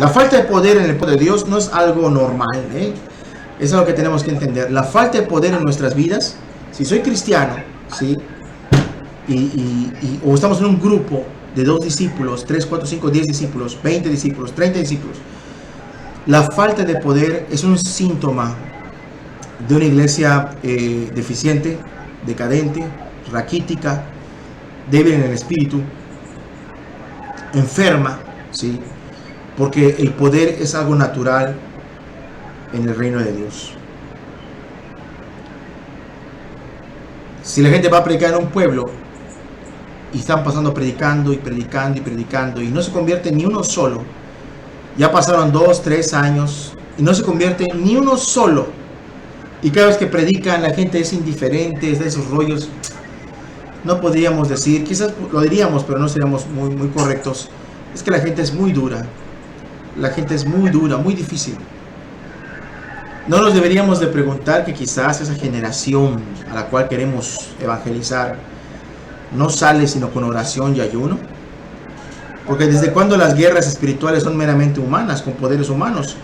La falta de poder en el pueblo de Dios no es algo normal, ¿eh? Es algo que tenemos que entender. La falta de poder en nuestras vidas, si soy cristiano, ¿sí? O estamos en un grupo de 2 discípulos, 3, 4, 5, 10 discípulos, 20 discípulos, 30 discípulos, la falta de poder es un síntoma de una iglesia deficiente, decadente, raquítica, débil en el espíritu, enferma, ¿sí? Porque el poder es algo natural en el reino de Dios. Si la gente va a predicar en un pueblo y están pasando predicando y no se convierte ni uno solo, ya pasaron 2, 3 años y no se convierte ni uno solo, y cada vez que predican la gente es indiferente, es de esos rollos, no podríamos decir, quizás lo diríamos, pero no seríamos muy correctos, es que la gente es muy dura, muy difícil. No nos deberíamos de preguntar que quizás esa generación a la cual queremos evangelizar no sale sino con oración y ayuno. Porque desde cuando las guerras espirituales son meramente humanas, con poderes humanos.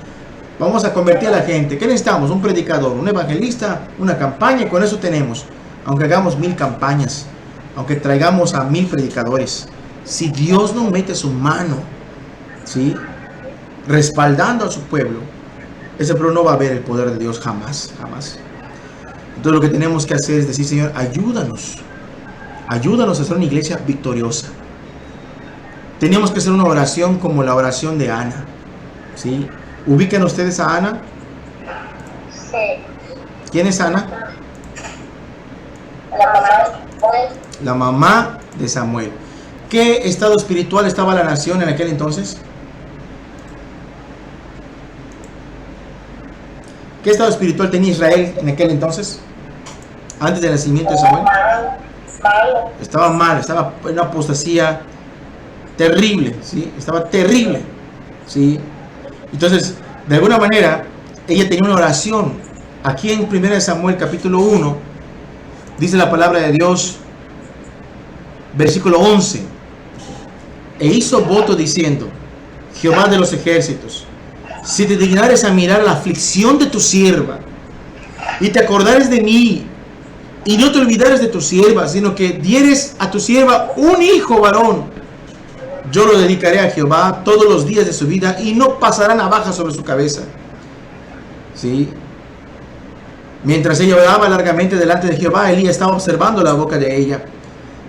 Vamos a convertir a la gente. ¿Qué necesitamos? Un predicador, un evangelista, una campaña, y con eso tenemos. Aunque hagamos 1000 campañas, aunque traigamos a 1000 predicadores, si Dios no mete su mano, ¿sí?, respaldando a su pueblo, ese pueblo no va a ver el poder de Dios jamás. Entonces lo que tenemos que hacer es decir: Señor, ayúdanos a ser una iglesia victoriosa. Teníamos que hacer una oración como la oración de Ana, ¿sí? ¿Ubican ustedes a Ana? Sí. ¿Quién es Ana? La mamá de Samuel. La mamá de Samuel. ¿Qué estado espiritual estaba la nación en aquel entonces? ¿Qué estado espiritual tenía Israel en aquel entonces? Antes del nacimiento de Samuel. Estaba mal, estaba en una apostasía terrible, ¿sí? Estaba terrible, ¿sí? Entonces, de alguna manera, ella tenía una oración. Aquí en 1 Samuel capítulo 1, dice la palabra de Dios, versículo 11: e hizo voto diciendo: Jehová de los ejércitos, si te dignares a mirar la aflicción de tu sierva, y te acordares de mí, y no te olvidares de tu sierva, sino que dieres a tu sierva un hijo varón, yo lo dedicaré a Jehová todos los días de su vida, y no pasará navaja sobre su cabeza. ¿Sí? Mientras ella oraba largamente delante de Jehová, Elí estaba observando la boca de ella.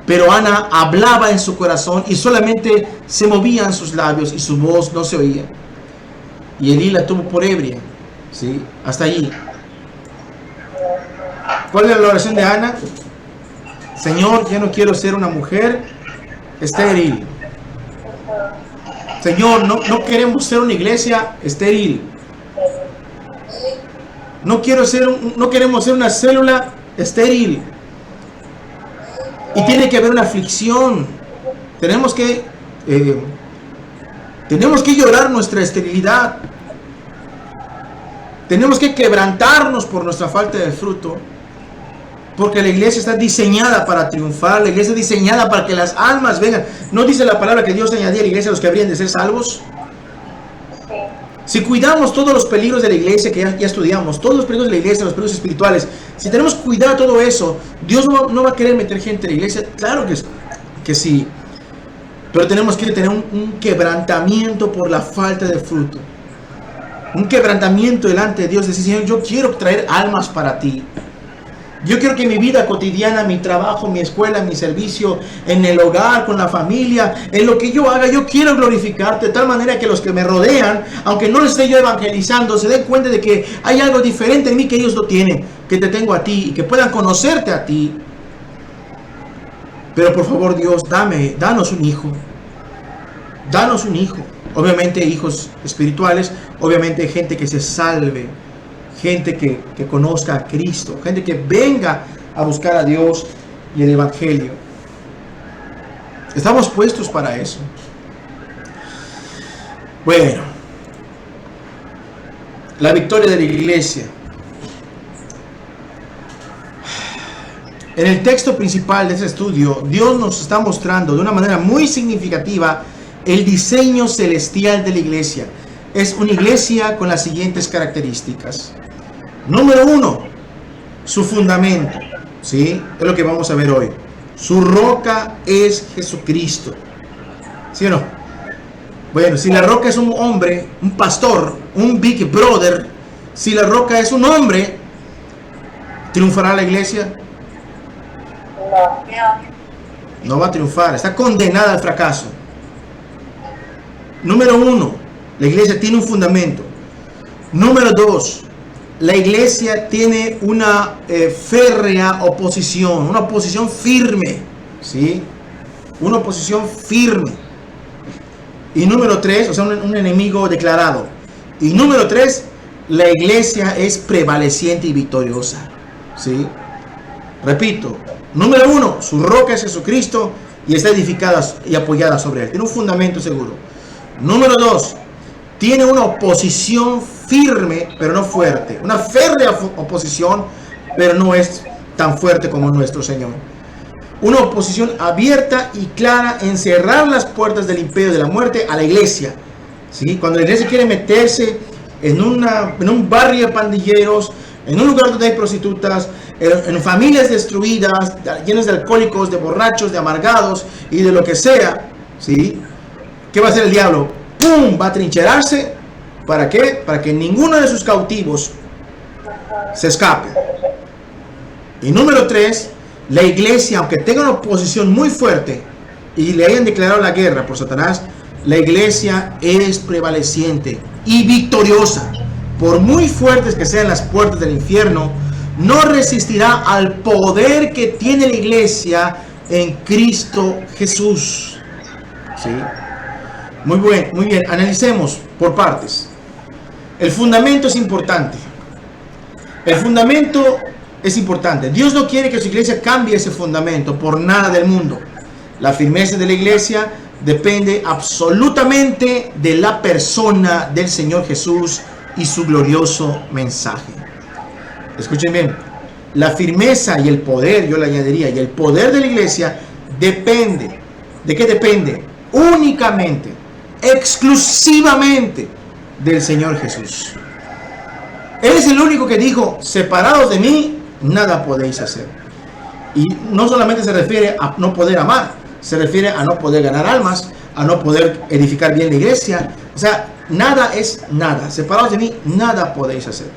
Pero Ana hablaba en su corazón, y solamente se movían sus labios, y su voz no se oía. Y Elí la tuvo por ebria. ¿Sí? Hasta allí. ¿Cuál era la oración de Ana? Señor, ya no quiero ser una mujer estéril. Señor, no queremos ser una iglesia estéril. No queremos ser una célula estéril. Y tiene que haber una aflicción. Tenemos que llorar nuestra esterilidad. Tenemos que quebrantarnos por nuestra falta de fruto. Porque la iglesia está diseñada para triunfar. La iglesia está diseñada para que las almas vengan. ¿No dice la palabra que Dios añadía a la iglesia a los que habrían de ser salvos? Si cuidamos todos los peligros de la iglesia, que ya estudiamos, todos los peligros de la iglesia, los peligros espirituales, si tenemos cuidado de todo eso, Dios no va a querer meter gente en la iglesia. Claro que sí. Pero tenemos que tener un quebrantamiento por la falta de fruto. Un quebrantamiento delante de Dios. Decir: Señor, yo quiero traer almas para ti. Yo quiero que mi vida cotidiana, mi trabajo, mi escuela, mi servicio, en el hogar, con la familia, en lo que yo haga, yo quiero glorificarte de tal manera que los que me rodean, aunque no les esté yo evangelizando, se den cuenta de que hay algo diferente en mí que ellos no tienen, que te tengo a ti y que puedan conocerte a ti. Pero por favor, Dios, danos un hijo. Danos un hijo. Obviamente hijos espirituales, obviamente gente que se salve. Gente que conozca a Cristo, gente que venga a buscar a Dios y el Evangelio. Estamos puestos para eso. Bueno, la victoria de la iglesia. En el texto principal de este estudio, Dios nos está mostrando de una manera muy significativa el diseño celestial de la iglesia. es una iglesia con las siguientes características. Número 1, su fundamento, ¿sí? Es lo que vamos a ver hoy. Su roca es Jesucristo, ¿sí o no? Bueno, si la roca es un hombre, un pastor, un big brother, si la roca es un hombre, ¿triunfará la iglesia? No va a triunfar, está condenada al fracaso. Número 1, la iglesia tiene un fundamento. Número 2, la iglesia tiene una férrea oposición, una oposición firme, ¿sí? Una oposición firme. Y número 3, o sea, un enemigo declarado. Y número 3, la iglesia es prevaleciente y victoriosa, ¿sí? Repito, número 1, su roca es Jesucristo y está edificada y apoyada sobre él. Tiene un fundamento seguro. Número 2, tiene una oposición firme, pero no fuerte. Una férrea oposición, pero no es tan fuerte como nuestro Señor. Una oposición abierta y clara en cerrar las puertas del imperio de la muerte a la iglesia, ¿sí? Cuando la iglesia quiere meterse en un barrio de pandilleros, en un lugar donde hay prostitutas, en familias destruidas, llenas de alcohólicos, de borrachos, de amargados y de lo que sea, ¿sí? ¿Qué va a hacer el diablo? ¡Pum! Va a trincherarse. ¿Para qué? Para que ninguno de sus cautivos se escape. Y número 3, la iglesia, aunque tenga una oposición muy fuerte y le hayan declarado la guerra por Satanás, la iglesia es prevaleciente y victoriosa. Por muy fuertes que sean las puertas del infierno, no resistirá al poder que tiene la iglesia en Cristo Jesús, ¿sí? Muy bien, analicemos por partes. El fundamento es importante. El fundamento es importante. Dios no quiere que su iglesia cambie ese fundamento por nada del mundo. La firmeza de la iglesia depende absolutamente de la persona del Señor Jesús y su glorioso mensaje. Escuchen bien, la firmeza y el poder, yo le añadiría, y el poder de la iglesia depende. ¿De qué depende? Únicamente, exclusivamente del Señor Jesús. Él es el único que dijo: separados de mí, nada podéis hacer. Y no solamente se refiere a no poder amar, se refiere a no poder ganar almas, a no poder edificar bien la iglesia. O sea, nada es nada. Separados de mí, nada podéis hacer.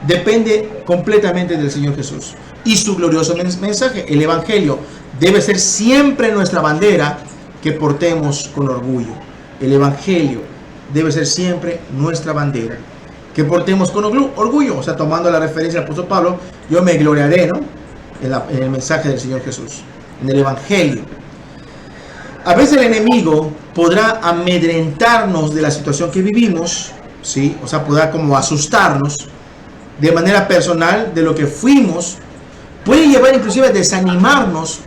Depende completamente del Señor Jesús y su glorioso mensaje. El Evangelio debe ser siempre nuestra bandera que portemos con orgullo. El Evangelio debe ser siempre nuestra bandera que portemos con orgullo. O sea, tomando la referencia del apóstol Pablo, yo me gloriaré, ¿no?, en el mensaje del Señor Jesús, en el Evangelio. A veces el enemigo podrá amedrentarnos de la situación que vivimos, ¿sí? O sea, podrá como asustarnos de manera personal de lo que fuimos. Puede llevar inclusive a desanimarnos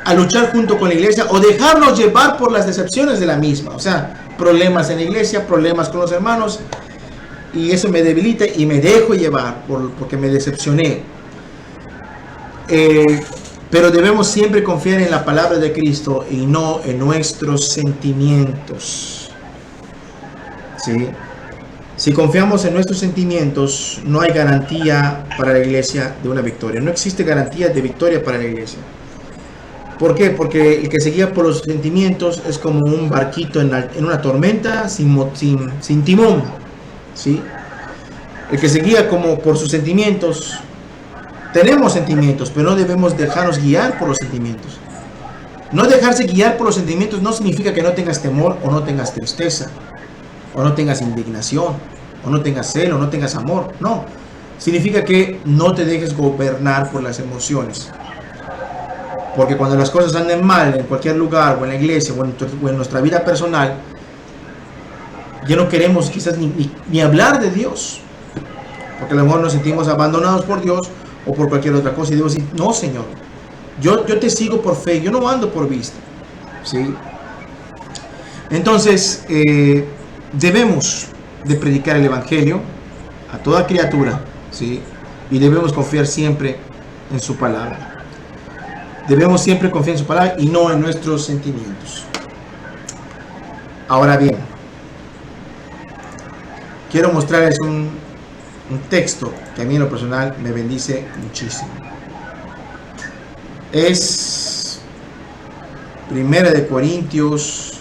a luchar junto con la iglesia o dejarnos llevar por las decepciones de la misma. O sea, problemas en la iglesia, problemas con los hermanos, y eso me debilita y me dejo llevar porque me decepcioné. Pero debemos siempre confiar en la palabra de Cristo y no en nuestros sentimientos, ¿sí? Si confiamos en nuestros sentimientos, no hay garantía para la iglesia de una victoria. No existe garantía de victoria para la iglesia. ¿Por qué? Porque el que se guía por los sentimientos es como un barquito en una tormenta sin timón, ¿sí? El que se guía como por sus sentimientos, tenemos sentimientos, pero no debemos dejarnos guiar por los sentimientos. No dejarse guiar por los sentimientos no significa que no tengas temor o no tengas tristeza, o no tengas indignación, o no tengas celo, o no tengas amor. No, significa que no te dejes gobernar por las emociones. Porque cuando las cosas anden mal en cualquier lugar, o en la iglesia, o en nuestra vida personal, ya no queremos quizás ni hablar de Dios, porque a lo mejor nos sentimos abandonados por Dios o por cualquier otra cosa, y debo decir: no, Señor, yo te sigo por fe, yo no ando por vista, ¿sí? Entonces debemos de predicar el Evangelio a toda criatura, ¿sí? Y debemos confiar siempre en su palabra. Debemos siempre confiar en su palabra y no en nuestros sentimientos. Ahora bien, quiero mostrarles un texto que a mí en lo personal me bendice muchísimo. Es 1 de Corintios.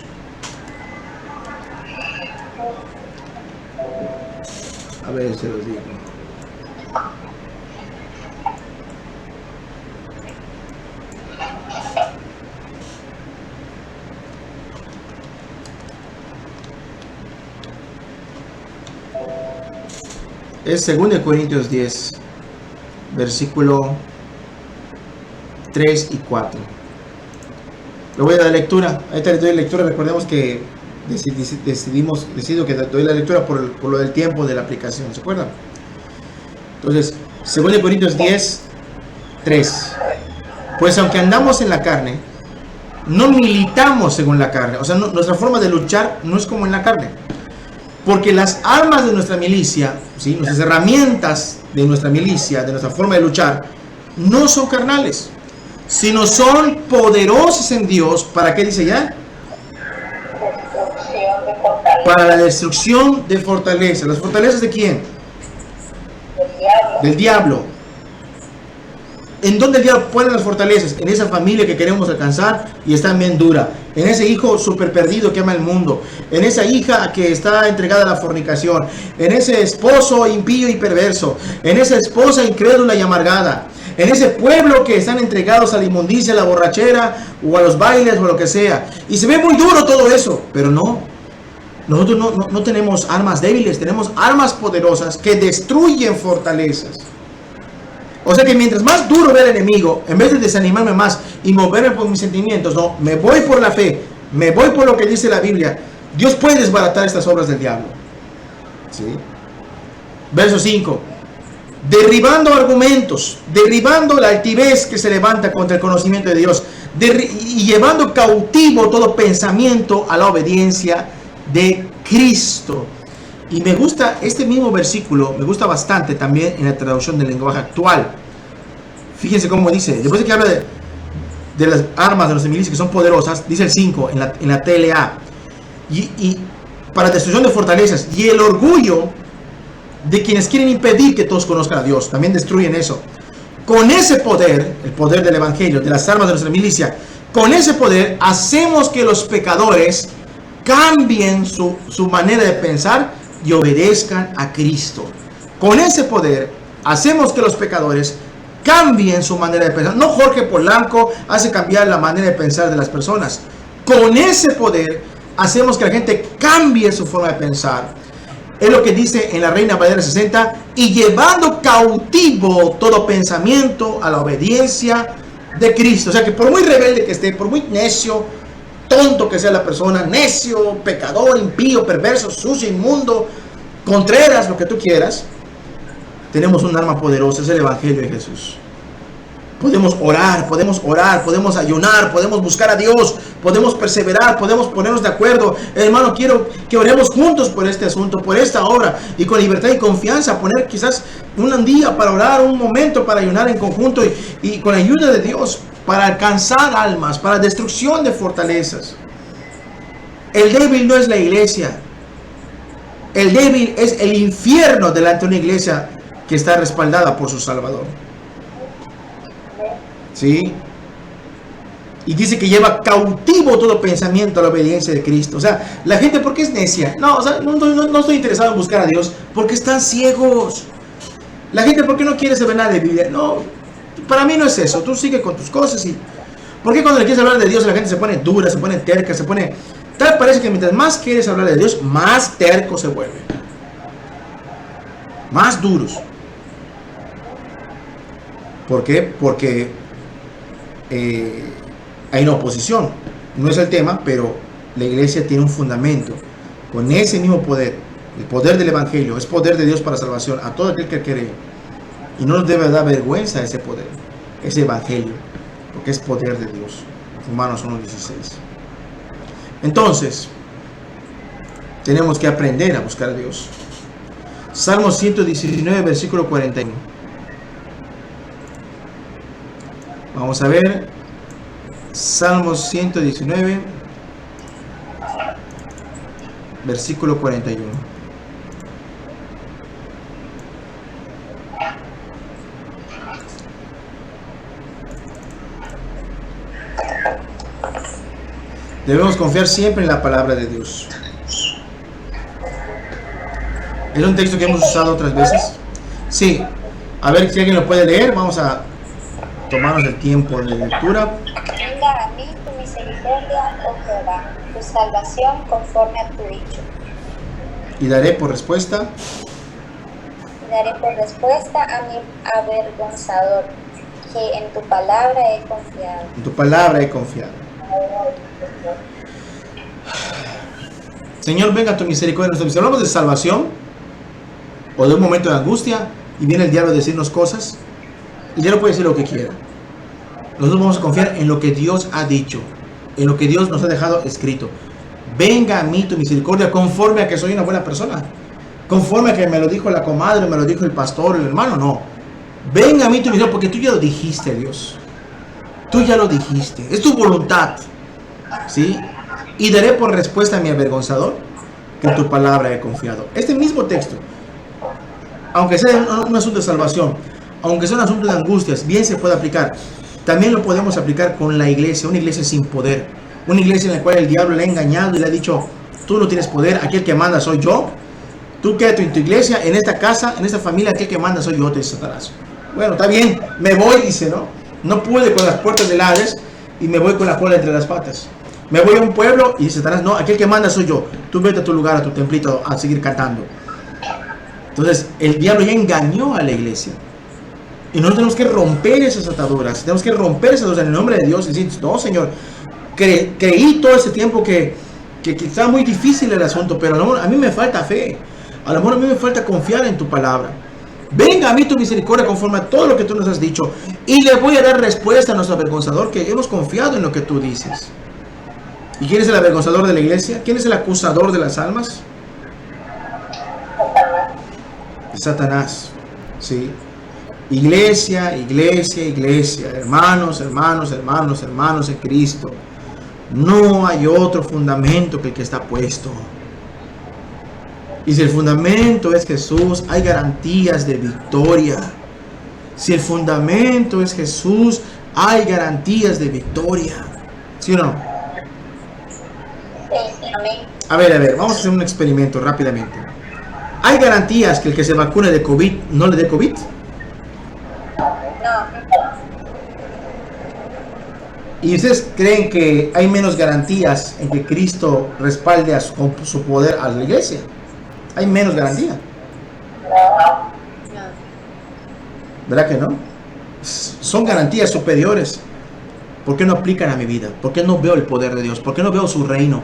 A ver, se los digo. Es 2 de Corintios 10, versículo 3 y 4. Le voy a dar lectura. Ahorita le doy lectura. Recordemos que decido que doy la lectura por lo del tiempo de la aplicación. ¿Se acuerdan? Entonces, 2 de Corintios 10, 3. Pues aunque andamos en la carne, no militamos según la carne. O sea, nuestra forma de luchar no es como en la carne. Porque las armas de nuestra milicia, ¿sí?, nuestras herramientas de nuestra milicia, de nuestra forma de luchar, no son carnales, sino son poderosas en Dios. ¿Para qué dice ya? Para la destrucción de fortalezas. ¿Las fortalezas de quién? Del diablo. ¿En dónde el diablo pone las fortalezas? En esa familia que queremos alcanzar y está bien dura. En ese hijo súper perdido que ama el mundo. En esa hija que está entregada a la fornicación. En ese esposo impío y perverso. En esa esposa incrédula y amargada. En ese pueblo que están entregados a la inmundicia, a la borrachera o a los bailes o a lo que sea. Y se ve muy duro todo eso, pero no. Nosotros no tenemos armas débiles, tenemos armas poderosas que destruyen fortalezas. O sea que mientras más duro ve el enemigo, en vez de desanimarme más y moverme por mis sentimientos, no, me voy por la fe, me voy por lo que dice la Biblia. Dios puede desbaratar estas obras del diablo. ¿Sí? Verso 5. Derribando argumentos, derribando la altivez que se levanta contra el conocimiento de Dios, y llevando cautivo todo pensamiento a la obediencia de Cristo. Y me gusta este mismo versículo, me gusta bastante también en la traducción del lenguaje actual. Fíjense cómo dice, después de que habla de las armas de los milicias que son poderosas, dice el 5 en la TLA, y para destrucción de fortalezas, y el orgullo de quienes quieren impedir que todos conozcan a Dios, también destruyen eso. Con ese poder, el poder del evangelio, de las armas de nuestra milicia, con ese poder hacemos que los pecadores cambien su manera de pensar y obedezcan a Cristo. Con ese poder hacemos que los pecadores cambien su manera de pensar. No Jorge Polanco hace cambiar la manera de pensar de las personas. Con ese poder hacemos que la gente cambie su forma de pensar. Es lo que dice en la Reina Valera 60, y llevando cautivo todo pensamiento a la obediencia de Cristo. O sea que por muy rebelde que esté, por muy necio, tonto que sea la persona, necio, pecador, impío, perverso, sucio, inmundo, contreras, lo que tú quieras, tenemos un arma poderosa, es el Evangelio de Jesús. Podemos orar, podemos ayunar, podemos buscar a Dios, podemos perseverar, podemos ponernos de acuerdo. Hermano, quiero que oremos juntos por este asunto, por esta obra, y con libertad y confianza, poner quizás un día para orar, un momento para ayunar en conjunto y con la ayuda de Dios, para alcanzar almas, para destrucción de fortalezas. El débil no es la iglesia. El débil es el infierno delante de una iglesia que está respaldada por su Salvador. ¿Sí? Y dice que lleva cautivo todo pensamiento a la obediencia de Cristo. O sea, la gente, ¿por qué es necia? No, o sea, no estoy interesado en buscar a Dios porque están ciegos. La gente, ¿por qué no quiere saber nada de Biblia? No, para mí no es eso. Tú sigue con tus cosas. Y ¿por qué cuando le quieres hablar de Dios la gente se pone dura, se pone terca, se pone... Tal parece que mientras más quieres hablar de Dios, más terco se vuelve. Más duros. ¿Por qué? Porque hay una oposición. No es el tema, pero la iglesia tiene un fundamento. Con ese mismo poder, el poder del Evangelio, es poder de Dios para salvación a todo aquel que cree. Y no nos debe dar vergüenza ese poder, ese Evangelio, porque es poder de Dios. Romanos 1:16. Entonces, tenemos que aprender a buscar a Dios. Salmo 119, versículo 41. Vamos a ver. Salmo 119, versículo 41. Debemos confiar siempre en la palabra de Dios. Es un texto que hemos usado otras veces. Sí. A ver si alguien lo puede leer. Vamos a tomarnos el tiempo de lectura. Venga a mí tu misericordia, oh Jehová, tu salvación conforme a tu dicho. Y daré por respuesta. Daré por respuesta a mi avergonzador, que en tu palabra he confiado. En tu palabra he confiado. Señor, venga tu misericordia. Si hablamos de salvación o de un momento de angustia y viene el diablo a decirnos cosas, el diablo puede decir lo que quiera. Nosotros vamos a confiar en lo que Dios ha dicho, en lo que Dios nos ha dejado escrito. Venga a mí tu misericordia conforme a que soy una buena persona, conforme a que me lo dijo la comadre, me lo dijo el pastor, el hermano. No, venga a mí tu misericordia porque tú ya lo dijiste, Dios. Tú ya lo dijiste, es tu voluntad, ¿sí? Y daré por respuesta a mi avergonzador, que en tu palabra he confiado. Este mismo texto, aunque sea un asunto de salvación, aunque sea un asunto de angustias, bien se puede aplicar. También lo podemos aplicar con la iglesia, una iglesia sin poder, una iglesia en la cual el diablo le ha engañado y le ha dicho, tú no tienes poder, aquí el que manda soy yo. Tú quédate en tu iglesia, en esta casa, en esta familia, aquí el que manda soy yo, te dice Satanás. Bueno, está bien, me voy, dice, ¿no? No pude con las puertas del Hades y me voy con la cola entre las patas. Me voy a un pueblo y dice Satanás, no, aquí el que manda soy yo. Tú vete a tu lugar, a tu templito, a seguir cantando. Entonces, el diablo ya engañó a la iglesia. Y nosotros tenemos que romper esas ataduras, tenemos que romper esas en el nombre de Dios y decir, no, Señor, creí todo ese tiempo que está muy difícil el asunto, pero a mí me falta fe, a lo mejor a mí me falta confiar en tu palabra. Venga a mí tu misericordia conforme a todo lo que tú nos has dicho y le voy a dar respuesta a nuestro avergonzador, que hemos confiado en lo que tú dices. ¿Y quién es el avergonzador de la iglesia? ¿Quién es el acusador de las almas? Satanás, ¿sí? Iglesia, iglesia, iglesia, hermanos, hermanos, hermanos, hermanos en Cristo. No hay otro fundamento que el que está puesto. Y si el fundamento es Jesús, hay garantías de victoria. Si el fundamento es Jesús, hay garantías de victoria. ¿Sí o no? A ver, vamos a hacer un experimento rápidamente. ¿Hay garantías que el que se vacune de COVID no le dé COVID? ¿Y ustedes creen que hay menos garantías en que Cristo respalde con su poder a la iglesia? Hay menos garantía. ¿Verdad que no? Son garantías superiores. ¿Por qué no aplican a mi vida? ¿Por qué no veo el poder de Dios? ¿Por qué no veo su reino?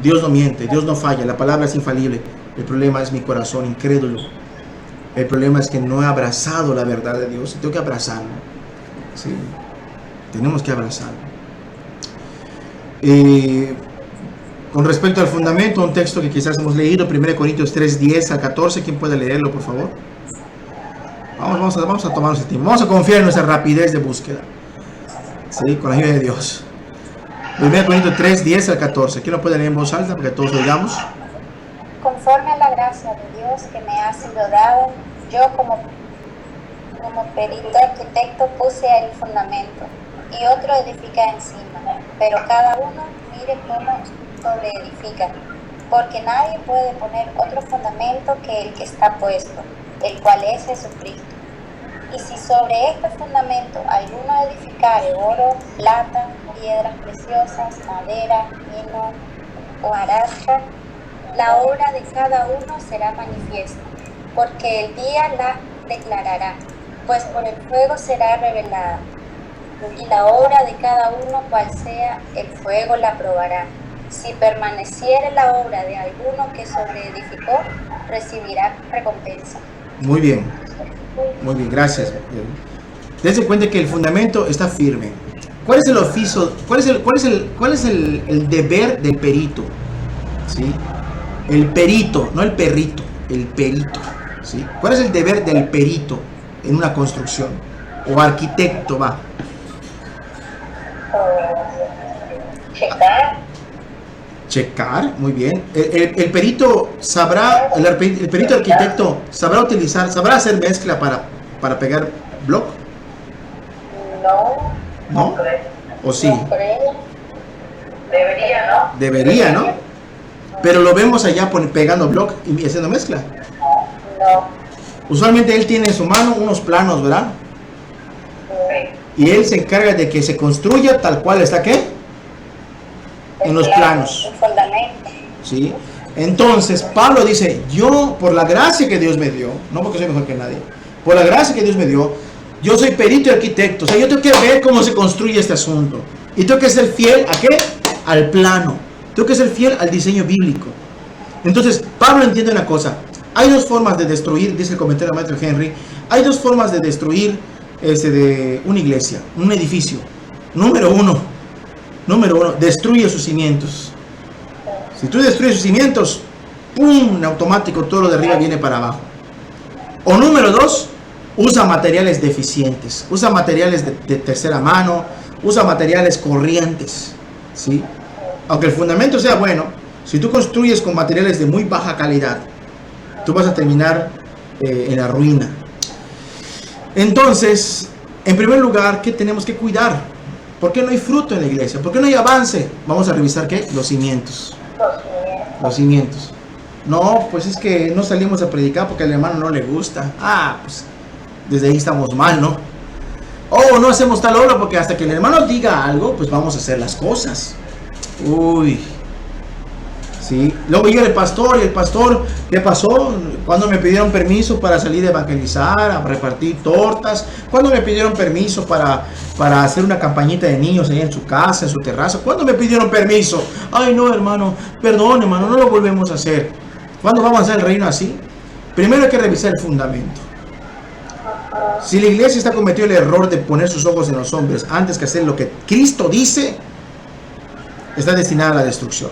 Dios no miente, Dios no falla, la palabra es infalible. El problema es mi corazón incrédulo. El problema es que no he abrazado la verdad de Dios y tengo que abrazarlo. ¿Sí? Tenemos que abrazarlo. Con respecto al fundamento, un texto que quizás hemos leído, 1 Corintios 3, 10 al 14. ¿Quién puede leerlo, por favor? Vamos a tomarnos el tiempo. Vamos a confiar en nuestra rapidez de búsqueda. ¿Sí? Con la ayuda de Dios. 1 Corintios 3, 10 al 14. ¿Quién lo puede leer en voz alta para que todos lo oigamos? Conforme a la gracia de Dios que me ha sido dada, yo como perito arquitecto puse el fundamento y otro edifica encima, pero cada uno mire cómo sobreedifica, porque nadie puede poner otro fundamento que el que está puesto, el cual es Jesucristo. Y si sobre este fundamento alguno edificare oro, plata, piedras preciosas, madera, lino o hojarasca, la obra de cada uno será manifiesta, porque el día la declarará, pues por el fuego será revelada. Y la obra de cada uno, cual sea, el fuego la probará. Si permaneciere la obra de alguno que sobreedificó, recibirá recompensa. Muy bien, gracias. Dense cuenta que el fundamento está firme. ¿Cuál es el oficio? ¿Cuál es el deber del perito? ¿Sí? El perito, no el perrito, el perito. ¿Sí? ¿Cuál es el deber del perito en una construcción? O arquitecto, va. Checar, muy bien. El perito sabrá, el perito arquitecto sabrá utilizar, sabrá hacer mezcla para pegar block. No. ¿No? ¿O sí? No creo. Debería, ¿no? Pero lo vemos allá pegando block y haciendo mezcla. No. Usualmente él tiene en su mano unos planos, ¿verdad? Y él se encarga de que se construya tal cual está, ¿qué? En los planos. El fundamento. ¿Sí? Entonces Pablo dice, yo por la gracia que Dios me dio, no porque soy mejor que nadie, por la gracia que Dios me dio, yo soy perito y arquitecto, o sea, yo tengo que ver cómo se construye este asunto, y tengo que ser fiel ¿a qué? Al plano, tengo que ser fiel al diseño bíblico. Entonces Pablo entiende una cosa, hay dos formas de destruir, dice el comentario del maestro Henry, hay dos formas de destruir de una iglesia, un edificio. Número uno, destruye sus cimientos. Si tú destruyes sus cimientos, ¡pum!, en automático todo lo de arriba viene para abajo. O número dos, usa materiales deficientes, usa materiales de tercera mano, usa materiales corrientes, ¿sí? Aunque el fundamento sea bueno, si tú construyes con materiales de muy baja calidad, tú vas a terminar en la ruina. Entonces, en primer lugar, ¿qué tenemos que cuidar? ¿Por qué no hay fruto en la iglesia? ¿Por qué no hay avance? Vamos a revisar ¿qué? Los cimientos. Los cimientos. No, pues es que no salimos a predicar porque al hermano no le gusta. Ah, pues desde ahí estamos mal, ¿no? Oh, no hacemos tal obra porque hasta que el hermano diga algo, pues vamos a hacer las cosas. Uy. Sí. Luego llega el pastor, y el pastor, ¿qué pasó? Cuando me pidieron permiso para salir a evangelizar, a repartir tortas, cuando me pidieron permiso para hacer una campañita de niños ahí en su casa, en su terraza, ¿cuándo me pidieron permiso? Ay, no, hermano, perdón, hermano, no lo volvemos a hacer. ¿Cuándo vamos a hacer el reino así? Primero hay que revisar el fundamento. Si la iglesia está cometiendo el error de poner sus ojos en los hombres antes que hacer lo que Cristo dice, está destinada a la destrucción.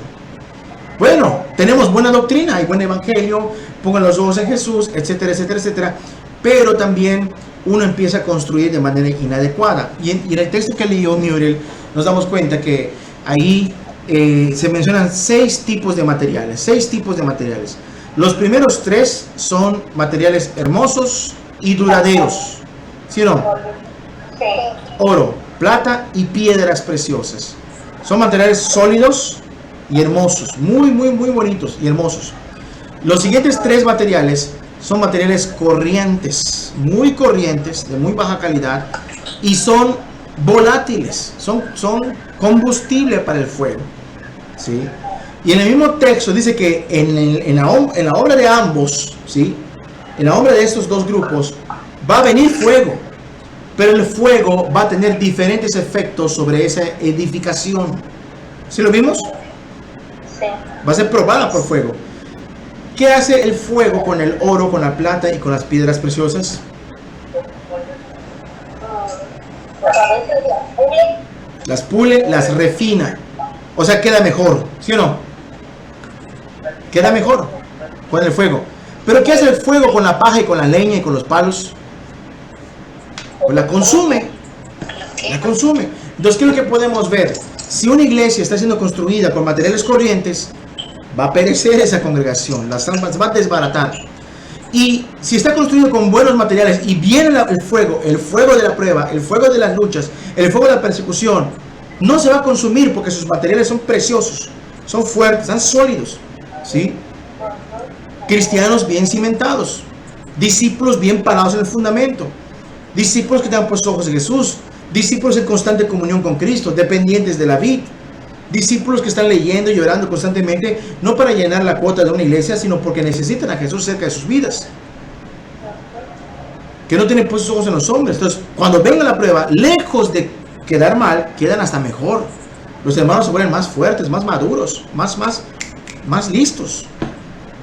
Bueno, tenemos buena doctrina, hay buen evangelio, pongan los ojos en Jesús, etcétera, etcétera, etcétera. Pero también uno empieza a construir de manera inadecuada. Y en el texto que leyó Muriel, nos damos cuenta que ahí se mencionan 6 tipos de materiales. 6 tipos de materiales. Los primeros 3 son materiales hermosos y duraderos. ¿Sí o no? Sí. Oro, plata y piedras preciosas. Son materiales sólidos y hermosos, muy bonitos y hermosos. Los siguientes 3 materiales son materiales corrientes, de muy baja calidad, y son volátiles, son combustible para el fuego, ¿sí? Y en el mismo texto dice que en la obra de ambos, ¿sí?, en la obra de estos dos grupos va a venir fuego, pero el fuego va a tener diferentes efectos sobre esa edificación. ¿Sí lo vimos? Va a ser probada por fuego. ¿Qué hace el fuego con el oro, con la plata y con las piedras preciosas? Las pule, las refina. O sea, queda mejor, ¿sí o no? Queda mejor con el fuego. Pero ¿qué hace el fuego con la paja y con la leña y con los palos? Pues la consume. La consume. Entonces, ¿qué es lo que podemos ver? Si una iglesia está siendo construida con materiales corrientes, va a perecer esa congregación, las va a desbaratar. Y si está construido con buenos materiales y viene el fuego de la prueba, el fuego de las luchas, el fuego de la persecución, no se va a consumir porque sus materiales son preciosos, son fuertes, son sólidos, ¿sí? Cristianos bien cimentados, discípulos bien parados en el fundamento, discípulos que te han puesto ojos en Jesús, discípulos en constante comunión con Cristo, dependientes de la vid, discípulos que están leyendo y orando constantemente, no para llenar la cuota de una iglesia, sino porque necesitan a Jesús cerca de sus vidas, que no tienen puestos ojos en los hombres. Entonces, cuando venga la prueba, lejos de quedar mal, quedan hasta mejor. Los hermanos se vuelven más fuertes, más maduros, más listos.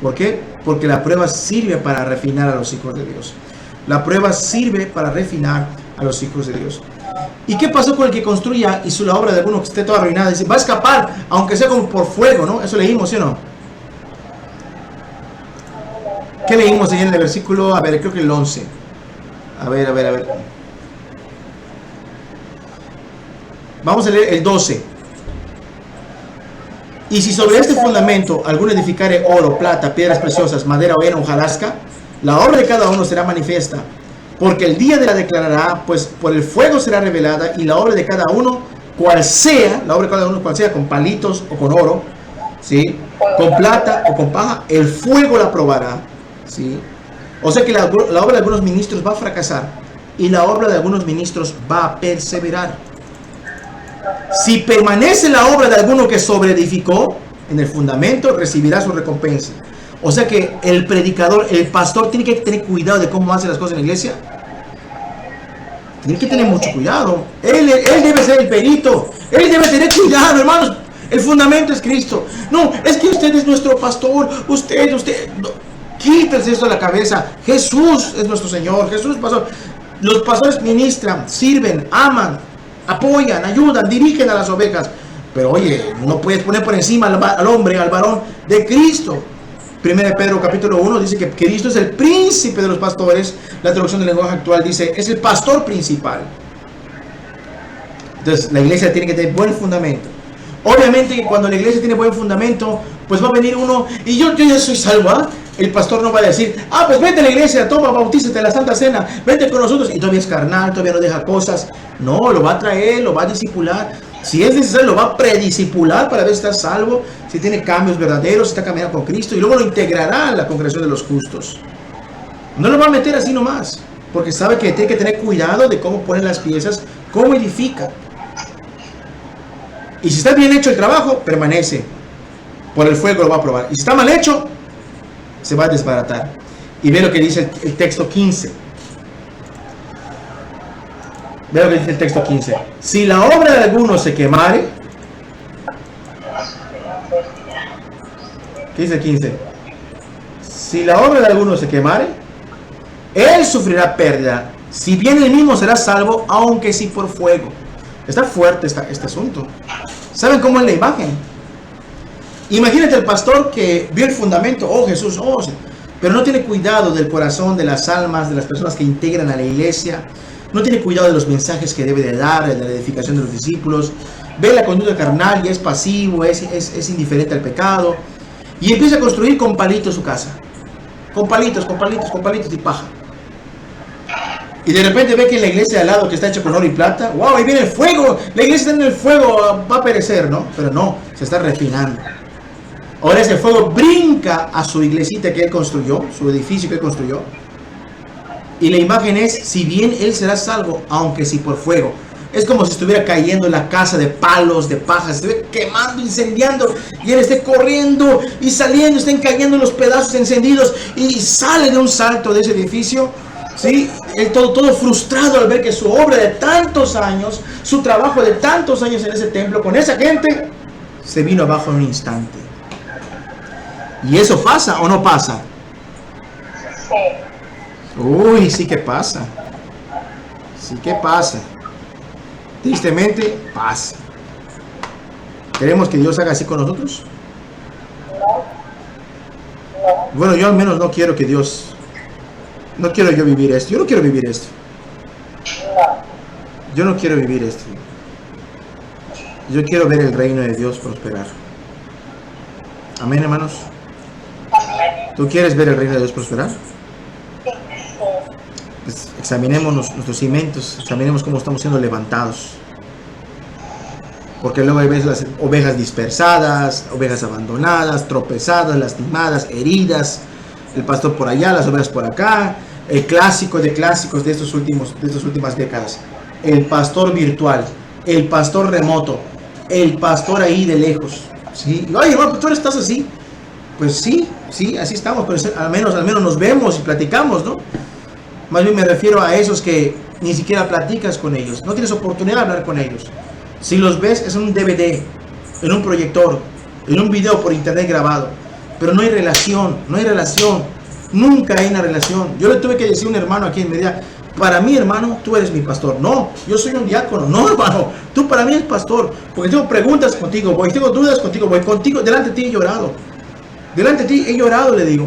¿Por qué? Porque la prueba sirve para refinar a los hijos de Dios. La prueba sirve para refinar a los hijos de Dios. ¿Y qué pasó con el que construya y la obra de alguno que esté toda arruinada? Dice, va a escapar, aunque sea como por fuego, ¿no? Eso leímos, ¿sí o no? ¿Qué leímos ahí en el versículo? A ver, creo que el 11. A ver. Vamos a leer el 12. Y si sobre este fundamento alguno edificare oro, plata, piedras preciosas, madera o heno o hojarasca, la obra de cada uno será manifiesta, porque el día de la declarará, pues por el fuego será revelada, y la obra de cada uno cual sea, la obra de cada uno cual sea, con palitos o con oro, ¿sí? Con plata o con paja, el fuego la probará, ¿sí? O sea que la obra de algunos ministros va a fracasar y la obra de algunos ministros va a perseverar. Si permanece la obra de alguno que sobreedificó en el fundamento, recibirá su recompensa. O sea que el predicador, el pastor, tiene que tener cuidado de cómo hace las cosas en la iglesia. Tiene que tener mucho cuidado. Él debe ser el perito. Él debe tener cuidado, hermanos. El fundamento es Cristo. No, es que usted es nuestro pastor. Usted. No. Quítense esto de la cabeza. Jesús es nuestro Señor. Jesús es pastor. Los pastores ministran, sirven, aman, apoyan, ayudan, dirigen a las ovejas. Pero oye, no puedes poner por encima al hombre, al varón de Cristo. 1 Pedro capítulo 1 dice que Cristo es el príncipe de los pastores. La traducción del lenguaje actual dice, es el pastor principal. Entonces la iglesia tiene que tener buen fundamento. Obviamente que cuando la iglesia tiene buen fundamento, pues va a venir uno, y yo ya soy salvo, ¿ah? El pastor no va a decir, pues vete a la iglesia, toma, bautízate en la Santa Cena, vete con nosotros, y todavía es carnal, todavía no deja cosas. No, lo va a traer, lo va a discipular. Si es necesario, lo va a prediscipular para ver si está salvo, si tiene cambios verdaderos, si está caminando con Cristo, y luego lo integrará a la congregación de los justos. No lo va a meter así nomás, porque sabe que tiene que tener cuidado de cómo poner las piezas, cómo edifica. Y si está bien hecho el trabajo, permanece. Por el fuego lo va a probar. Y si está mal hecho, se va a desbaratar. Y ve lo que dice el texto 15. Ve lo que dice el texto 15. Si la obra de alguno se quemare. ¿Qué dice el 15? Si la obra de alguno se quemare, él sufrirá pérdida. Si bien él mismo será salvo, aunque sí por fuego. Está fuerte este asunto. ¿Saben cómo es la imagen? Imagínate el pastor que vio el fundamento, Jesús, pero no tiene cuidado del corazón, de las almas, de las personas que integran a la iglesia. No tiene cuidado de los mensajes que debe de dar, de la edificación de los discípulos. Ve la conducta carnal y es pasivo, es indiferente al pecado. Y empieza a construir con palitos su casa. Con palitos y paja. Y de repente ve que en la iglesia de al lado, que está hecha con oro y plata, ¡wow! Ahí viene el fuego. La iglesia está en el fuego, va a perecer, ¿no? Pero no, se está refinando. Ahora ese fuego brinca a su iglesita que él construyó, su edificio que él construyó. Y la imagen es, si bien él será salvo, aunque sí por fuego. Es como si estuviera cayendo en la casa de palos, de pajas, estuviera quemando, incendiando, y él esté corriendo y saliendo, estén cayendo los pedazos encendidos, y sale de un salto de ese edificio, ¿sí? Él todo frustrado al ver que su obra de tantos años, su trabajo de tantos años en ese templo, con esa gente, se vino abajo en un instante. ¿Y eso pasa o no pasa? Sí. Uy, sí que pasa. Sí que pasa. Tristemente pasa. ¿Queremos que Dios haga así con nosotros? No. Bueno, yo al menos no quiero que Dios... No quiero yo vivir esto. Yo no quiero vivir esto. Yo no quiero vivir esto. Yo quiero ver el reino de Dios prosperar. Amén, hermanos. ¿Tú quieres ver el reino de Dios prosperar? Pues examinemos nuestros cimientos, examinemos cómo estamos siendo levantados. Porque luego hay veces las ovejas dispersadas, ovejas abandonadas, tropezadas, lastimadas, heridas. El pastor por allá, las ovejas por acá. El clásico de clásicos de estas últimas décadas. El pastor virtual, el pastor remoto, el pastor ahí de lejos. ¿Sí? Oye, hermano, ¿tú estás así? Pues sí, así estamos, pero al menos nos vemos y platicamos, ¿no? Más bien me refiero a esos que ni siquiera platicas con ellos, no tienes oportunidad de hablar con ellos. Si los ves es en un DVD, en un proyector, en un video por internet grabado, pero no hay relación, nunca hay una relación. Yo le tuve que decir a un hermano aquí en Medellín, para mí, hermano, tú eres mi pastor. No, yo soy un diácono. No, hermano, tú para mí eres pastor, porque tengo preguntas contigo, voy, tengo dudas contigo, voy contigo, delante de ti he llorado. Delante de ti he llorado, le digo.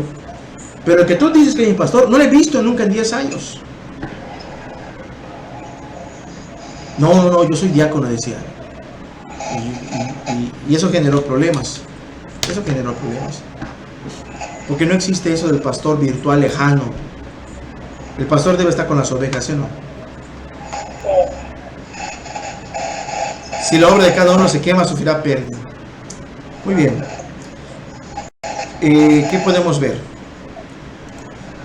Pero el que tú dices que es mi pastor, no lo he visto nunca en 10 años. No, yo soy diácono, decía. Y eso generó problemas. Porque no existe eso del pastor virtual lejano. El pastor debe estar con las ovejas, ¿sí o no? Si la obra de cada uno se quema, sufrirá pérdida. Muy bien. ¿Qué podemos ver?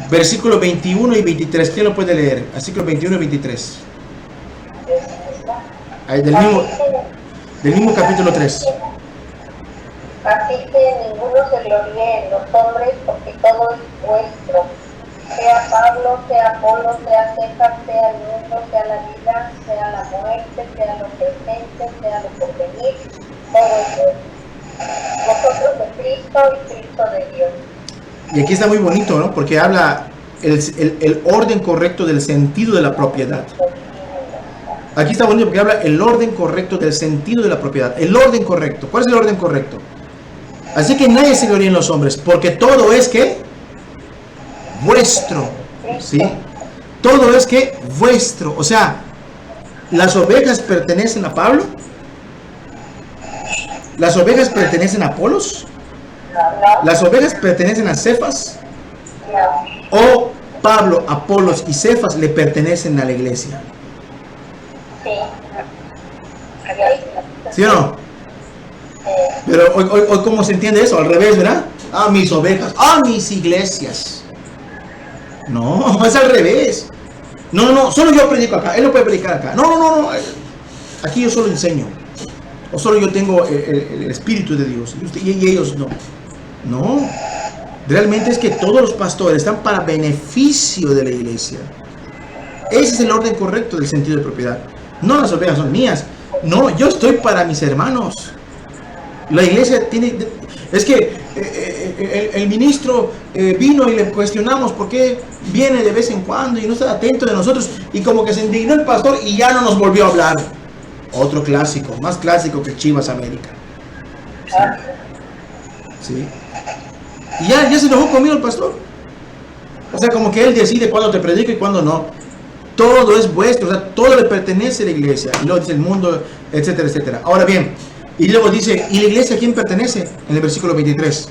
Versículo 21 y 23. ¿Quién lo puede leer? Versículo 21 y 23. Ahí, del mismo capítulo 3. Así que ninguno se gloríe en los hombres, porque todo es vuestro. Sea Pablo, sea Apolo, sea Cefas, sea el mundo, sea la vida, sea la muerte, sea lo presente, sea lo porvenir, todo es vuestro. Vosotros de Cristo y Cristo de Dios. Y aquí está muy bonito, ¿no? Porque habla el orden correcto del sentido de la propiedad. Aquí está bonito porque habla el orden correcto del sentido de la propiedad. El orden correcto. ¿Cuál es el orden correcto? Así que nadie se gloríe en los hombres, porque todo es que vuestro, ¿sí? Todo es que vuestro. O sea, las ovejas pertenecen a Pablo. Las ovejas pertenecen a Apolos. Las ovejas pertenecen a Cefas. O Pablo, Apolos y Cefas le pertenecen a la iglesia. ¿Sí o no? Pero hoy ¿cómo se entiende eso? Al revés, ¿verdad? Ah, mis ovejas, mis iglesias. No, es al revés. No, solo yo predico acá, él no puede predicar acá. No. Aquí yo solo enseño. O solo yo tengo el Espíritu de Dios y ellos no. No. Realmente es que todos los pastores están para beneficio de la iglesia. Ese es el orden correcto del sentido de propiedad. No, las ovejas son mías. No, yo estoy para mis hermanos. La iglesia tiene... Es que el ministro vino y le cuestionamos por qué viene de vez en cuando y no está atento de nosotros. Y como que se indignó el pastor y ya no nos volvió a hablar. Otro clásico, más clásico que Chivas América. ¿Sí? Y ya se enojó conmigo el pastor. O sea, como que él decide cuándo te predica y cuándo no. Todo es vuestro, o sea, todo le pertenece a la iglesia. Y luego dice el mundo, etcétera, etcétera. Ahora bien, y luego dice, ¿y la iglesia a quién pertenece? En el versículo 23.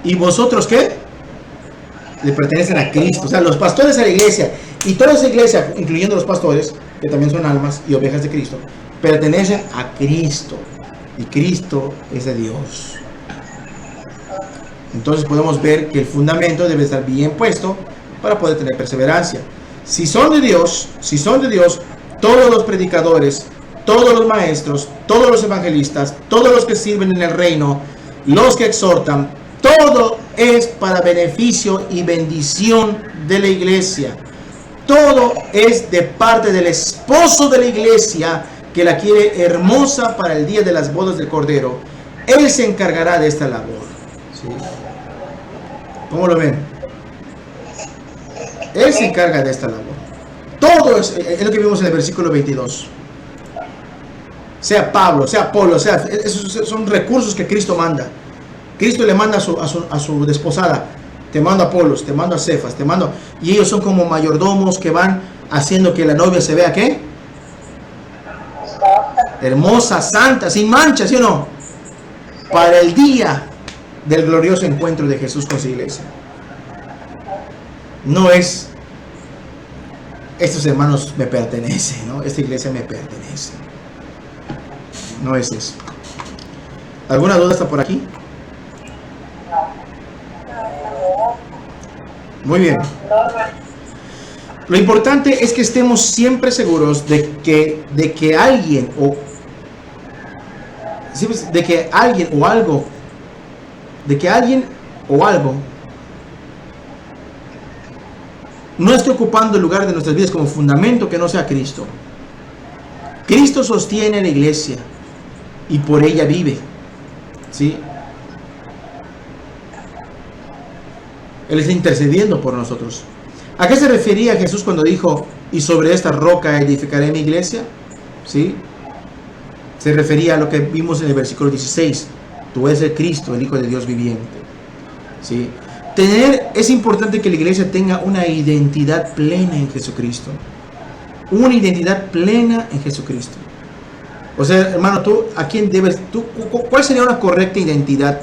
¿Y vosotros qué? Le pertenecen a Cristo. O sea, los pastores a la iglesia. Y toda esa iglesia, incluyendo los pastores, que también son almas y ovejas de Cristo, pertenecen a Cristo. Y Cristo es de Dios. Entonces podemos ver que el fundamento debe estar bien puesto para poder tener perseverancia. Si son de Dios, todos los predicadores, todos los maestros, todos los evangelistas, todos los que sirven en el reino, los que exhortan, todo es para beneficio y bendición de la iglesia. Todo es de parte del esposo de la iglesia que la quiere hermosa para el día de las bodas del Cordero. Él se encargará de esta labor. ¿Sí? ¿Cómo lo ven? Él se encarga de esta labor. Todo es lo que vimos en el versículo 22. Sea Pablo, sea Apolo, esos son recursos que Cristo manda. Cristo le manda a su desposada. Te mando a Apolos, te mando a Cefas, te mando. Y ellos son como mayordomos que van haciendo que la novia se vea, ¿qué? Hermosa, santa, sin mancha, ¿sí o no? Para el día del glorioso encuentro de Jesús con su iglesia. No es, estos hermanos me pertenecen, ¿no? Esta iglesia me pertenece. No es eso. ¿Alguna duda está por aquí? Muy bien. Lo importante es que estemos siempre seguros de que alguien o algo no esté ocupando el lugar de nuestras vidas como fundamento que no sea Cristo. Cristo sostiene la iglesia y por ella vive. ¿Sí? Él está intercediendo por nosotros. ¿A qué se refería Jesús cuando dijo, y sobre esta roca edificaré mi iglesia? ¿Sí? Se refería a lo que vimos en el versículo 16. Tú eres el Cristo, el Hijo de Dios viviente. ¿Sí? Es importante que la iglesia tenga una identidad plena en Jesucristo. Una identidad plena en Jesucristo. O sea, hermano, ¿cuál sería una correcta identidad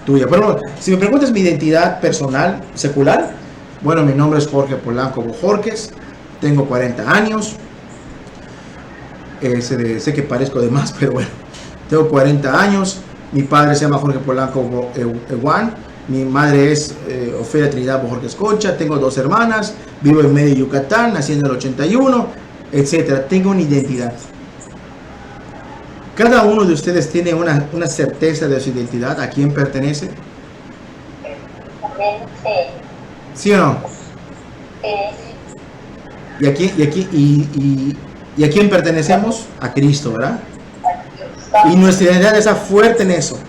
tuya? Bueno, si me preguntas mi identidad personal, secular, bueno, mi nombre es Jorge Polanco Bojorquez, tengo 40 años, Sé que parezco de más, pero bueno, tengo 40 años. Mi padre se llama Jorge Polanco Ewan. Mi madre es Ofelia Trinidad Bojorquez Concha. Tengo 2 hermanas. Vivo en medio de Yucatán, nací en el 81, etc. Tengo una identidad. Cada uno de ustedes tiene una certeza de su identidad, a quién pertenece. ¿Sí o no? ¿Y a quién pertenecemos? A Cristo, ¿verdad? Y nuestra identidad está fuerte en eso.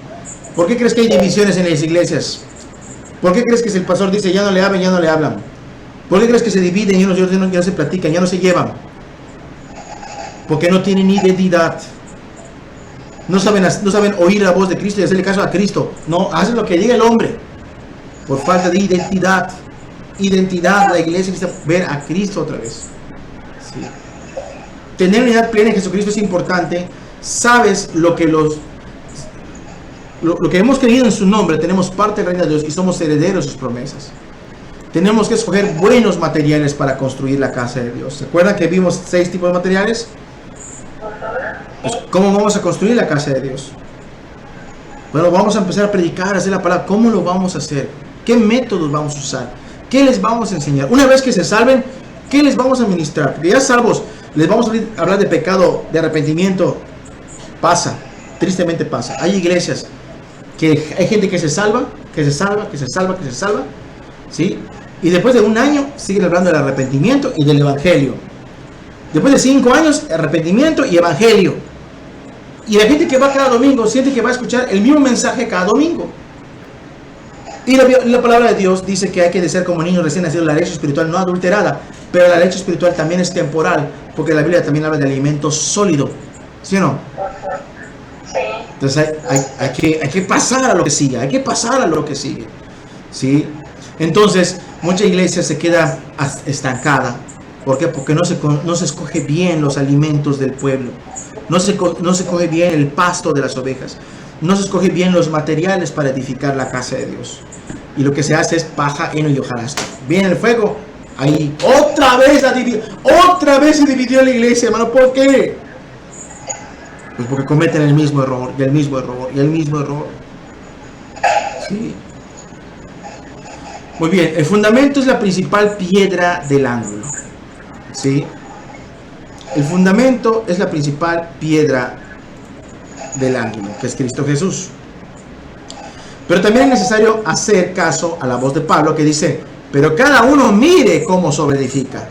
¿Por qué crees que hay divisiones en las iglesias? ¿Por qué crees que si el pastor dice ya no le hablan, ya no le hablan? ¿Por qué crees que se dividen y ya no se platican, ya no se llevan? Porque no tienen identidad. No saben oír la voz de Cristo y hacerle caso a Cristo. No, hacen lo que diga el hombre. Por falta de identidad. Identidad, la iglesia necesita ver a Cristo otra vez. Sí. Tener unidad plena en Jesucristo es importante. Sabes lo que hemos creído en su nombre. Tenemos parte del reino de Dios y somos herederos de sus promesas. Tenemos que escoger buenos materiales para construir la casa de Dios. ¿Se acuerdan que vimos 6 tipos de materiales? Pues, ¿cómo vamos a construir la casa de Dios? Bueno, vamos a empezar a predicar, a hacer la palabra. ¿Cómo lo vamos a hacer? ¿Qué métodos vamos a usar? ¿Qué les vamos a enseñar? Una vez que se salven, ¿qué les vamos a ministrar? Porque ya salvos, les vamos a hablar de pecado, de arrepentimiento. Pasa, tristemente pasa. Hay iglesias que hay gente que se salva, ¿sí? Y después de un año siguen hablando del arrepentimiento y del evangelio. Después de 5 años, arrepentimiento y evangelio. Y la gente que va cada domingo siente que va a escuchar el mismo mensaje cada domingo. Y la palabra de Dios dice que hay que ser como niños recién nacidos, la leche espiritual no adulterada. Pero la leche espiritual también es temporal, porque la Biblia también habla de alimento sólido. ¿Sí o no? Entonces hay que pasar a lo que sigue, ¿sí? Entonces, mucha iglesia se queda estancada. ¿Por qué? Porque no se escoge bien los alimentos del pueblo. No se escoge bien el pasto de las ovejas. No se escoge bien los materiales para edificar la casa de Dios. Y lo que se hace es paja, heno y hojarasca. Viene el fuego, ahí otra vez se dividió la iglesia, hermano. ¿Por qué? Pues porque cometen el mismo error, y el mismo error, y el mismo error. Sí. Muy bien, el fundamento es la principal piedra del ángulo. ¿Sí? El fundamento es la principal piedra del ángulo, que es Cristo Jesús. Pero también es necesario hacer caso a la voz de Pablo que dice, pero cada uno mire cómo sobreedifica.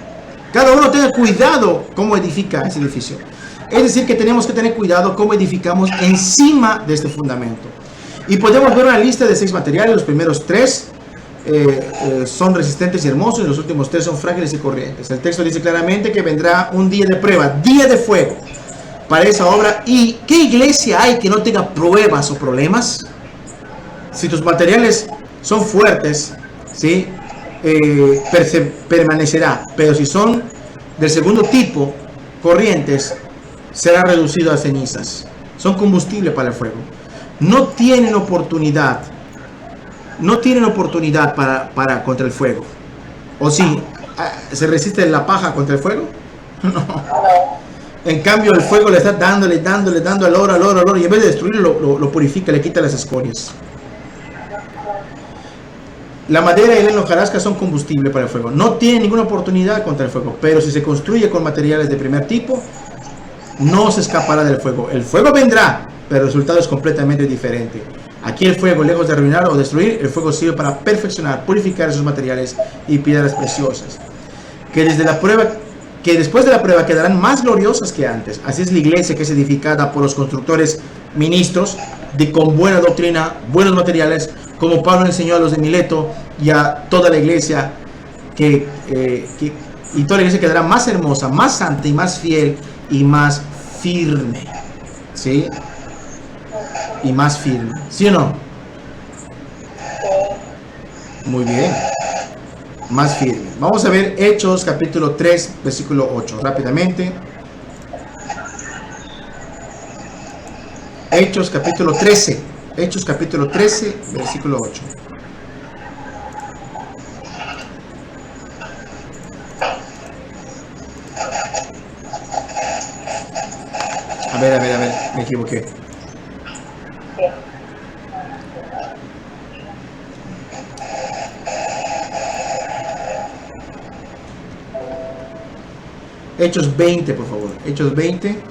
Cada uno tenga cuidado cómo edifica ese edificio. Es decir, que tenemos que tener cuidado cómo edificamos encima de este fundamento. Y podemos ver una lista de 6 materiales. Los primeros 3 son resistentes y hermosos, y los últimos 3 son frágiles y corrientes. El texto dice claramente que vendrá un día de prueba, día de fuego para esa obra. ¿Y qué iglesia hay que no tenga pruebas o problemas? Si tus materiales son fuertes, ¿sí? Permanecerá. Pero si son del segundo tipo, corrientes, será reducido a cenizas. Son combustible para el fuego. No tienen oportunidad para contra el fuego. ¿O sí? ¿Se resiste la paja contra el fuego? No. En cambio, el fuego le está dándole al oro, y en vez de destruirlo, lo purifica, le quita las escorias. La madera y la hojarasca son combustible para el fuego. No tiene ninguna oportunidad contra el fuego, pero si se construye con materiales de primer tipo, no se escapará del fuego. El fuego vendrá, pero el resultado es completamente diferente. Aquí el fuego, lejos de arruinar o destruir, el fuego sirve para perfeccionar, purificar esos materiales y piedras preciosas, que después de la prueba quedarán más gloriosas que antes. Así es la iglesia, que es edificada por los constructores ministros con buena doctrina, buenos materiales, como Pablo enseñó a los de Mileto, y a toda la iglesia y toda la iglesia quedará más hermosa, más santa y más fiel y más firme. ¿Sí? Y más firme. ¿Sí o no? Muy bien. Más firme. Vamos a ver Hechos capítulo 3, versículo 8. Rápidamente. Hechos capítulo 13. Hechos capítulo 13, versículo 8. me equivoqué. Bien. Hechos 20, por favor. Hechos 20.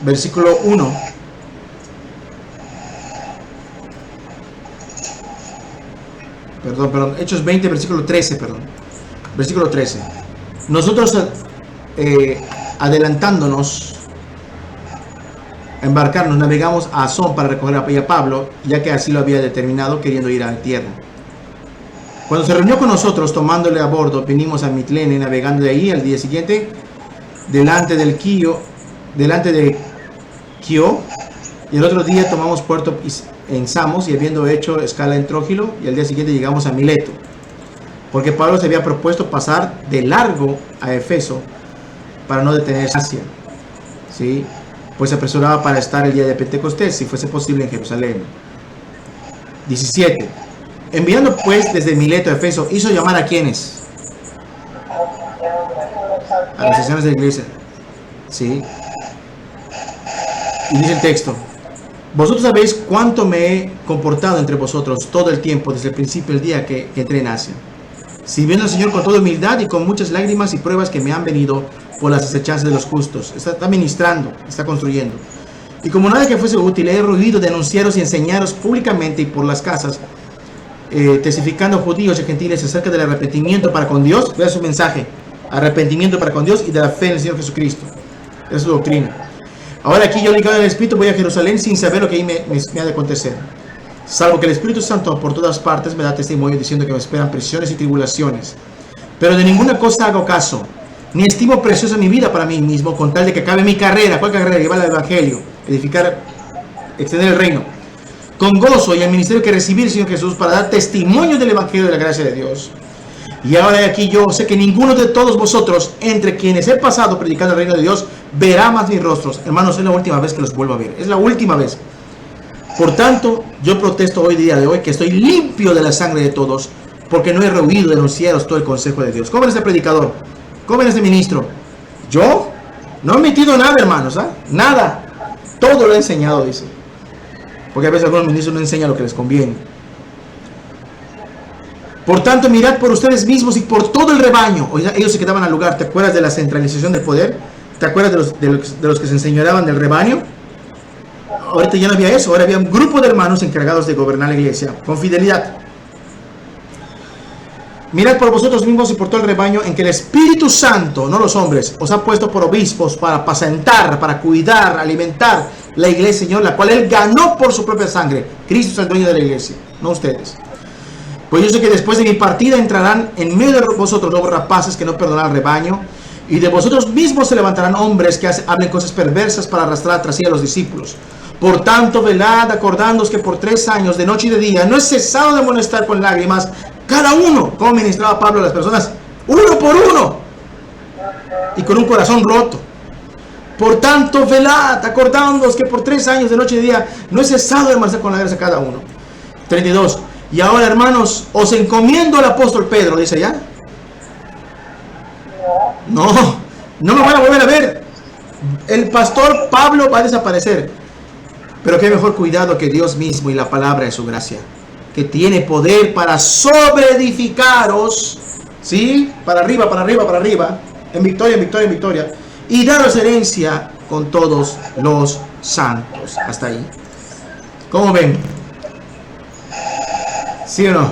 Versículo 1. Perdón. Hechos 20, versículo 13, perdón. Versículo 13. Nosotros, adelantándonos, embarcarnos, navegamos a Asón para recoger a Pablo, ya que así lo había determinado, queriendo ir a tierra. Cuando se reunió con nosotros, tomándole a bordo, vinimos a Mitlene, navegando de ahí al día siguiente, delante de Quio, y el otro día tomamos puerto en Samos, y habiendo hecho escala en Trógilo, y al día siguiente llegamos a Mileto, porque Pablo se había propuesto pasar de largo a Efeso para no detenerse en Asia, ¿sí? Pues se apresuraba para estar el día de Pentecostés, si fuese posible, en Jerusalén. 17. Enviando pues desde Mileto a Efeso, hizo llamar a quienes, a las sesiones de la iglesia, ¿sí? Y dice el texto: vosotros sabéis cuánto me he comportado entre vosotros todo el tiempo, desde el principio del día que entré en Asia, sirviendo al Señor con toda humildad y con muchas lágrimas y pruebas que me han venido por las acechanzas de los justos. Está ministrando, está construyendo. Y como nada que fuese útil, he ruido de anunciaros y enseñaros públicamente y por las casas, testificando a judíos y gentiles acerca del arrepentimiento para con Dios. Vea su mensaje: arrepentimiento para con Dios y de la fe en el Señor Jesucristo. Es su doctrina. Ahora aquí yo, ligado al Espíritu, voy a Jerusalén sin saber lo que ahí me ha de acontecer, salvo que el Espíritu Santo por todas partes me da testimonio diciendo que me esperan prisiones y tribulaciones. Pero de ninguna cosa hago caso, ni estimo preciosa mi vida para mí mismo, con tal de que acabe mi carrera. ¿Cuál carrera? Llevar el Evangelio, edificar, extender el reino, con gozo, y el ministerio que recibí el Señor Jesús, para dar testimonio del Evangelio de la gracia de Dios. Y ahora aquí yo sé que ninguno de todos vosotros, entre quienes he pasado predicando el reino de Dios, verá más mis rostros. Hermanos, es la última vez que los vuelvo a ver. Es la última vez. Por tanto, yo protesto hoy, día de hoy, que estoy limpio de la sangre de todos, porque no he rehuido de anunciaros todo el consejo de Dios. ¿Cómo es este predicador? ¿Cómo es este ministro? ¿Yo? No he metido nada, hermanos, ¿ah? Nada. Todo lo he enseñado, dice. Porque a veces algunos ministros no enseñan lo que les conviene. Por tanto, mirad por ustedes mismos y por todo el rebaño. O sea, ellos se quedaban al lugar. ¿Te acuerdas de la centralización del poder? ¿Te acuerdas de los que se enseñoreaban del rebaño? Ahorita ya no había eso. Ahora había un grupo de hermanos encargados de gobernar la iglesia con fidelidad. Mirad por vosotros mismos y por todo el rebaño, en que el Espíritu Santo, no los hombres, os ha puesto por obispos para apacentar, para cuidar, alimentar la iglesia, Señor, la cual Él ganó por su propia sangre. Cristo es el dueño de la iglesia, no ustedes. Pues yo sé que después de mi partida entrarán en medio de vosotros lobos rapaces que no perdonarán al rebaño, y de vosotros mismos se levantarán hombres que hablen cosas perversas para arrastrar tras sí a los discípulos. Por tanto, velad, acordándoos que por 3 años, de noche y de día, no he cesado de amonestar con lágrimas cada uno, como ministraba Pablo a las personas, uno por uno, y con un corazón roto. Por tanto, velad, acordándoos que por 3 años, de noche y de día, no he cesado de amonestar con lágrimas a cada uno. 32. Y ahora, hermanos, os encomiendo al apóstol Pedro, dice ya. No me van a volver a ver. El pastor Pablo va a desaparecer. Pero qué mejor cuidado que Dios mismo y la palabra de su gracia, que tiene poder para sobreedificaros, ¿sí? Para arriba, para arriba, para arriba, en victoria, en victoria, en victoria, y daros herencia con todos los santos. Hasta ahí. ¿Cómo ven? ¿Sí o no?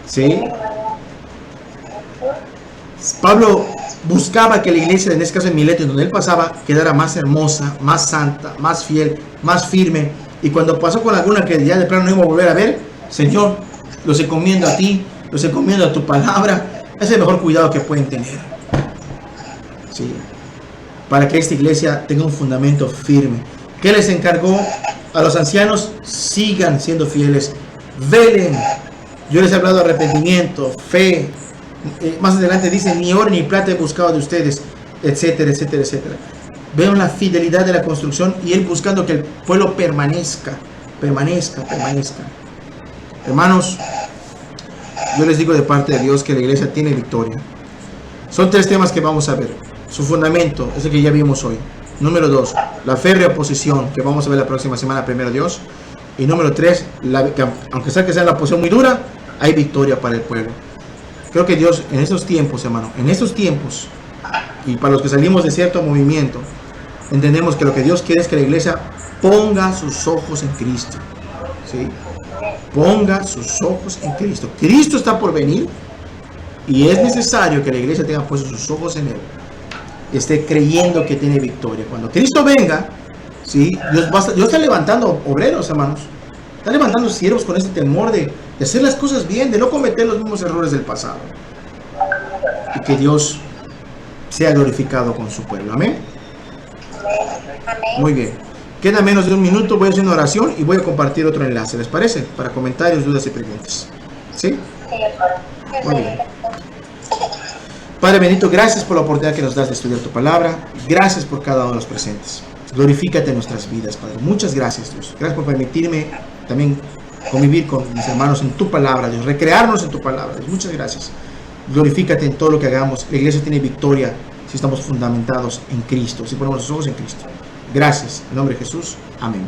¿Sí? Pablo buscaba que la iglesia, en este caso en Mileto, donde él pasaba, quedara más hermosa, más santa, más fiel, más firme. Y cuando pasó con alguna que ya de plano no iba a volver a ver, Señor, los encomiendo a ti, los encomiendo a tu palabra. Es el mejor cuidado que pueden tener, ¿sí? Para que esta iglesia tenga un fundamento firme. ¿Qué les encargó a los ancianos? Sigan siendo fieles, velen. Yo les he hablado de arrepentimiento, fe. Más adelante dice: ni oro ni plata he buscado de ustedes, etcétera, etcétera, etcétera. Vean la fidelidad de la construcción y él buscando que el pueblo permanezca. Hermanos, yo les digo de parte de Dios que la iglesia tiene victoria. Son 3 temas que vamos a ver. Su fundamento es el que ya vimos hoy. Número 2, la férrea posición, que vamos a ver la próxima semana, primero Dios. Y número 3, que aunque sea la posición muy dura, hay victoria para el pueblo. Creo que Dios en estos tiempos, hermano, en estos tiempos, y para los que salimos de cierto movimiento, entendemos que lo que Dios quiere es que la iglesia ponga sus ojos en Cristo. ¿Sí? Ponga sus ojos en Cristo. Cristo está por venir y es necesario que la iglesia tenga puestos sus ojos en Él. Esté creyendo que tiene victoria. Cuando Cristo venga, ¿sí? Dios está levantando obreros, hermanos. Está levantando siervos con este temor de hacer las cosas bien, de no cometer los mismos errores del pasado. Y que Dios sea glorificado con su pueblo. Amén. Muy bien. Queda menos de un minuto. Voy a hacer una oración y voy a compartir otro enlace. ¿Les parece? Para comentarios, dudas y preguntas. ¿Sí? Muy bien. Padre bendito, gracias por la oportunidad que nos das de estudiar tu palabra. Gracias por cada uno de los presentes. Glorifícate en nuestras vidas, Padre. Muchas gracias, Dios. Gracias por permitirme también convivir con mis hermanos en tu palabra, Dios. Recrearnos en tu palabra, Dios. Muchas gracias. Glorifícate en todo lo que hagamos. La iglesia tiene victoria si estamos fundamentados en Cristo, si ponemos los ojos en Cristo. Gracias. En nombre de Jesús. Amén.